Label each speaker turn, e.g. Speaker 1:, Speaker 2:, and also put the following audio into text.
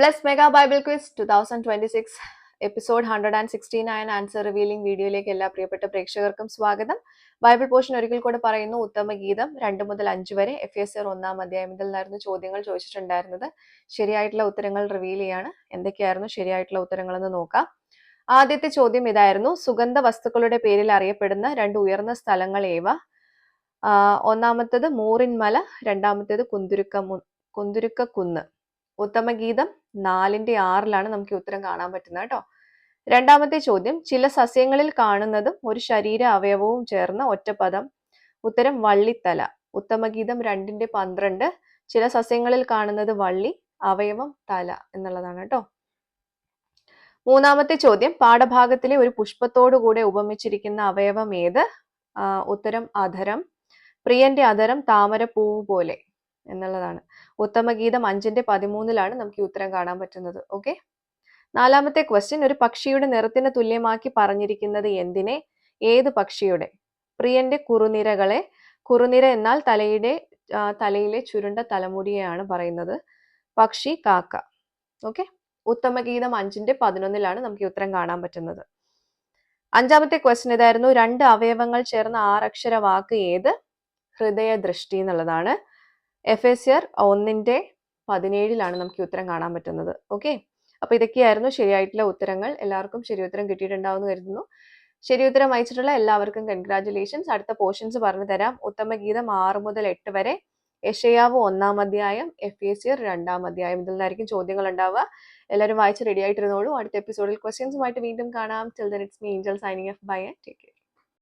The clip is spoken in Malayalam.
Speaker 1: Bless mega Bible quiz 2026 episode 169 answer revealing വീഡിയോയിലേക്ക് എല്ലാ പ്രിയപ്പെട്ട പ്രേക്ഷകർക്കും സ്വാഗതം. ബൈബിൾ പോർഷൻ ഒരിക്കൽ കൂടെ പറയുന്നു. ഉത്തമഗീതം 2 മുതൽ 5 വരെ എഫേസ്യർ 1-ാം അധ്യായം ഇതിലായിരുന്നു ചോദ്യങ്ങൾ ചോദിച്ചിട്ടുണ്ടായിരുന്നത്. ശരിയായിട്ടുള്ള ഉത്തരങ്ങൾ റിവീൽ ചെയ്യാണ്. എന്തൊക്കെയായിരുന്നു ശരിയായിട്ടുള്ള ഉത്തരങ്ങൾ എന്ന് നോക്കാം. ആദ്യത്തെ ചോദ്യം ഇതായിരുന്നു: സുഗന്ധ വസ്തുക്കളുടെ പേരിൽ അറിയപ്പെടുന്ന 2 ഉയർന്ന സ്ഥലങ്ങൾ ഏവ? ഒന്നാമത്തേത് മൂറിൻമല, രണ്ടാമത്തേത് കുന്തുരുക്കക്കുന്ന്. ഉത്തമഗീതം 4:6 നമുക്ക് ഉത്തരം കാണാൻ പറ്റുന്നത് കേട്ടോ. രണ്ടാമത്തെ ചോദ്യം: ചില സസ്യങ്ങളിൽ കാണുന്നതും ഒരു ശരീര അവയവവും ചേർന്ന ഒറ്റപ്പദം. ഉത്തരം വള്ളിത്തല. ഉത്തമഗീതം 2:12 ചില സസ്യങ്ങളിൽ കാണുന്നത് വള്ളി, അവയവം തല എന്നുള്ളതാണ് കേട്ടോ. മൂന്നാമത്തെ ചോദ്യം: പാഠഭാഗത്തിലെ ഒരു പുഷ്പത്തോടു കൂടെ ഉപമിച്ചിരിക്കുന്ന അവയവം ഏത്? ഉത്തരം അധരം. പ്രിയന്റെ അധരം താമരപ്പൂവ് പോലെ എന്നുള്ളതാണ്. ഉത്തമഗീതം 5:13 നമുക്ക് ഈ ഉത്തരം കാണാൻ പറ്റുന്നത്. ഓക്കെ. നാലാമത്തെ ക്വസ്റ്റ്യൻ: ഒരു പക്ഷിയുടെ നിറത്തിന് തുല്യമാക്കി പറഞ്ഞിരിക്കുന്നത് എന്തിനെ? ഏത് പക്ഷിയുടെ? പ്രിയന്റെ കുറുനിരകളെ. കുറുനിര എന്നാൽ തലയിലെ ചുരുണ്ട തലമുടിയെയാണ് പറയുന്നത്. പക്ഷി കാക്ക. ഓക്കെ. ഉത്തമഗീതം 5:11 നമുക്ക് ഈ ഉത്തരം കാണാൻ പറ്റുന്നത്. അഞ്ചാമത്തെ ക്വസ്റ്റ്യൻ ഇതായിരുന്നു: 2 അവയവങ്ങൾ ചേർന്ന 6 അക്ഷര വാക്ക് ഏത്? ഹൃദയദൃഷ്ടി എന്നുള്ളതാണ്. എഫേസ്യർ 1:17 നമുക്ക് ഈ ഉത്തരം കാണാൻ പറ്റുന്നത്. ഓക്കെ. അപ്പൊ ഇതൊക്കെയായിരുന്നു ശരിയായിട്ടുള്ള ഉത്തരങ്ങൾ. എല്ലാവർക്കും ശരി ഉത്തരം കിട്ടിയിട്ടുണ്ടാവുമെന്ന് കരുതുന്നു. ശരി ഉത്തരം അയച്ചിട്ടുള്ള എല്ലാവർക്കും കൺഗ്രാറ്റുലേഷൻസ്. അടുത്ത പോർഷൻസ് പറഞ്ഞു തരാം. ഉത്തമഗീതം 6 മുതൽ 8 വരെ, യെശയ്യാവ് 1-ാം അധ്യായം, എഫേസ്യർ 2-ാം അധ്യായം. ഇതിൽ നിന്നായിരിക്കും ചോദ്യങ്ങൾ ഉണ്ടാവുക. എല്ലാവരും വായിച്ച് റെഡി ആയിട്ടിരുന്നോളൂ. അടുത്ത എപ്പിസോഡിൽ ക്വസ്റ്റ്യൻസുമായിട്ട് വീണ്ടും കാണാം. Till then it's me Angel signing off. Bye and take care.